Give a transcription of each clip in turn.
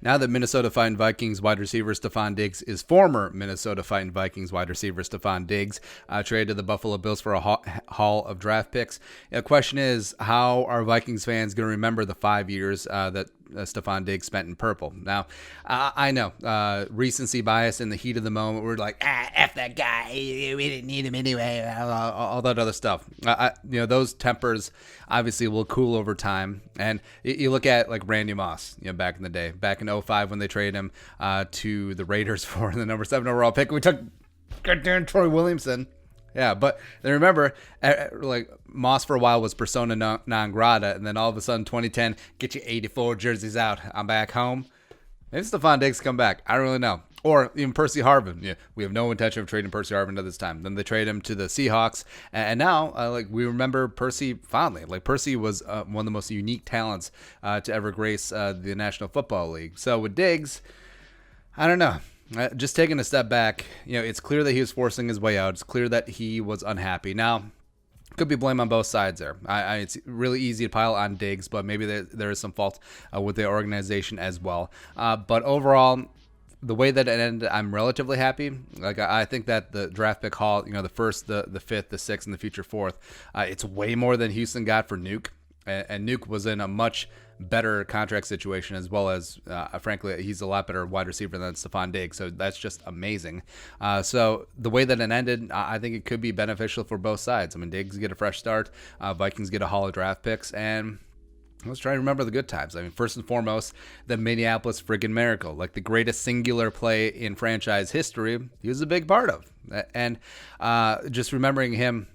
Now that Minnesota Vikings wide receiver Stefon Diggs is former Minnesota Vikings wide receiver Stefon Diggs, traded to the Buffalo Bills for a haul of draft picks. The question is, how are Vikings fans going to remember the 5 years that Stefon Diggs spent in purple? Now, I know recency bias in the heat of the moment. We're like, F that guy. We didn't need him anyway. All that other stuff. Those tempers obviously will cool over time. And you look at like Randy Moss, back in the day, back in 2005 when they traded him to the Raiders for the number 7 overall pick. We took Troy Williamson. Yeah, but then remember, like Moss for a while was persona non grata, and then all of a sudden, 2010, get you 84 jerseys out. I'm back home. Maybe Stefon Diggs come back. I don't really know. Or even Percy Harvin. Yeah, we have no intention of trading Percy Harvin at this time. Then they trade him to the Seahawks, and now we remember Percy fondly. Like Percy was one of the most unique talents to ever grace the National Football League. So with Diggs, I don't know. Just taking a step back, it's clear that he was forcing his way out. It's clear that he was unhappy. Now, could be blame on both sides there. It's really easy to pile on Diggs, but maybe there is some fault with the organization as well. But overall, the way that it ended, I'm relatively happy. Like I think that the draft pick haul, the first, the fifth, the sixth, and the future fourth, it's way more than Houston got for Nuke. And Nuke was in a much better contract situation, as well as, frankly, he's a lot better wide receiver than Stefon Diggs. So that's just amazing. So the way that it ended, I think it could be beneficial for both sides. I mean, Diggs get a fresh start. Vikings get a haul of draft picks. And let's try to remember the good times. I mean, first and foremost, the Minneapolis friggin' Miracle, like the greatest singular play in franchise history, he was a big part of. And just remembering him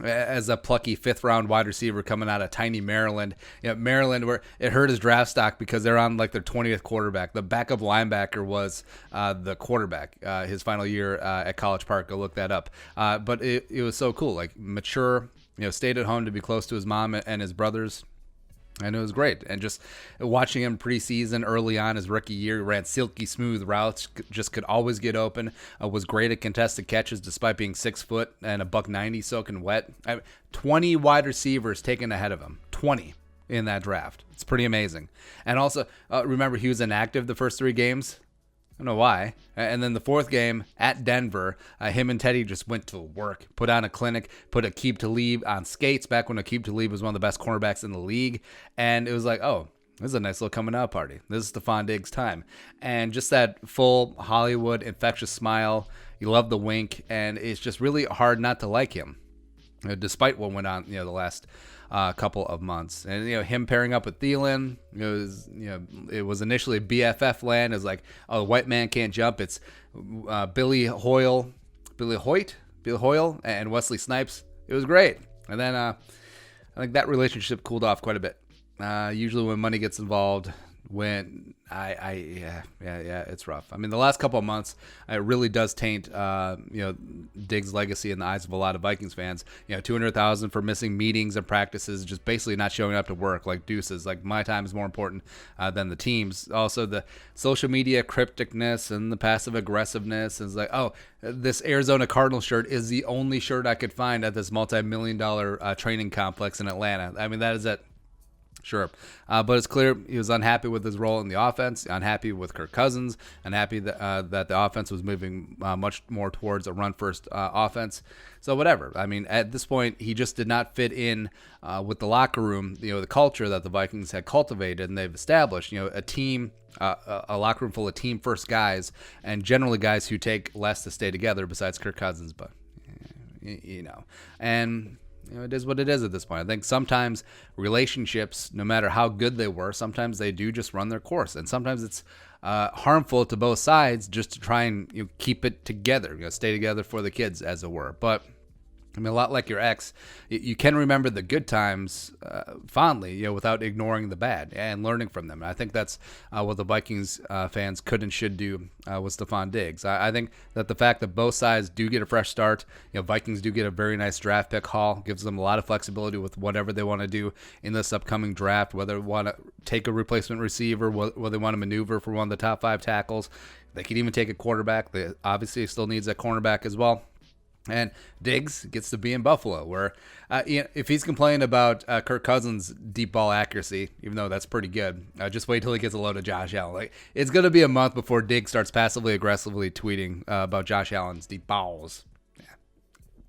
as a plucky fifth-round wide receiver coming out of tiny Maryland. Maryland, where it hurt his draft stock because they're on like their 20th quarterback. The backup linebacker was the quarterback his final year at College Park. Go look that up. But it was so cool. Like mature, stayed at home to be close to his mom and his brothers. And it was great. And just watching him preseason early on his rookie year, ran silky smooth routes, just could always get open, was great at contested catches despite being 6 foot and a $190 soaking wet. 20 wide receivers taken ahead of him. 20 in that draft. It's pretty amazing. And also, remember, he was inactive the first 3 games. I don't know why. And then the fourth game at Denver, him and Teddy just went to work, put on a clinic, put Aqib Talib on skates back when Aqib Talib was one of the best cornerbacks in the league. And it was like, oh, this is a nice little coming out party. This is Stefon Diggs' time. And just that full Hollywood infectious smile. You love the wink. And it's just really hard not to like him, despite what went on, the last couple of months. And him pairing up with Thielen, it was initially BFF land. It was like, oh, the white man can't jump. It's Billy Hoyle, and Wesley Snipes. It was great. And then I think that relationship cooled off quite a bit. Usually when money gets involved, when it's rough. I mean, the last couple of months, it really does taint, Diggs' legacy in the eyes of a lot of Vikings fans. $200,000 for missing meetings and practices, just basically not showing up to work like deuces. Like, my time is more important than the team's. Also, the social media crypticness and the passive aggressiveness is like, oh, this Arizona Cardinal shirt is the only shirt I could find at this multi-million-dollar training complex in Atlanta. I mean, that is it. Sure. But it's clear he was unhappy with his role in the offense, unhappy with Kirk Cousins, unhappy that the offense was moving much more towards a run-first offense. So whatever. I mean, at this point, he just did not fit in with the locker room, the culture that the Vikings had cultivated and they've established. A team, a locker room full of team-first guys, and generally guys who take less to stay together besides Kirk Cousins. But, and it is what it is at this point. I think sometimes relationships, no matter how good they were, sometimes they do just run their course. And sometimes it's harmful to both sides just to try and keep it together, stay together for the kids, as it were. But I mean, a lot like your ex, you can remember the good times fondly, without ignoring the bad and learning from them. And I think that's what the Vikings fans could and should do with Stefon Diggs. I think that the fact that both sides do get a fresh start, Vikings do get a very nice draft pick haul, gives them a lot of flexibility with whatever they want to do in this upcoming draft, whether they want to take a replacement receiver, whether they want to maneuver for one of the top 5 tackles. They could even take a quarterback. They obviously still needs a cornerback as well. And Diggs gets to be in Buffalo, where if he's complaining about Kirk Cousins' deep ball accuracy, even though that's pretty good, just wait till he gets a load of Josh Allen. Like, it's going to be a month before Diggs starts passively aggressively tweeting about Josh Allen's deep balls.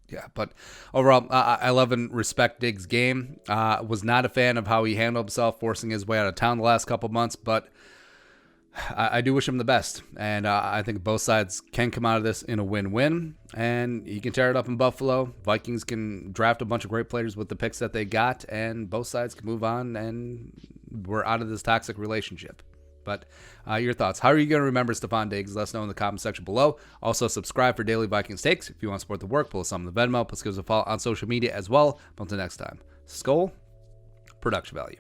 Yeah, but overall, I love and respect Diggs' game. Was not a fan of how he handled himself, forcing his way out of town the last couple months, but I do wish him the best. And I think both sides can come out of this in a win-win, and you can tear it up in Buffalo. Vikings can draft a bunch of great players with the picks that they got, and both sides can move on, and we're out of this toxic relationship. But your thoughts. How are you going to remember Stefon Diggs? Let us know in the comment section below. Also, subscribe for daily Vikings takes. If you want to support the work, pull us on the Venmo. Plus, give us a follow on social media as well. But until next time, Skull, production value.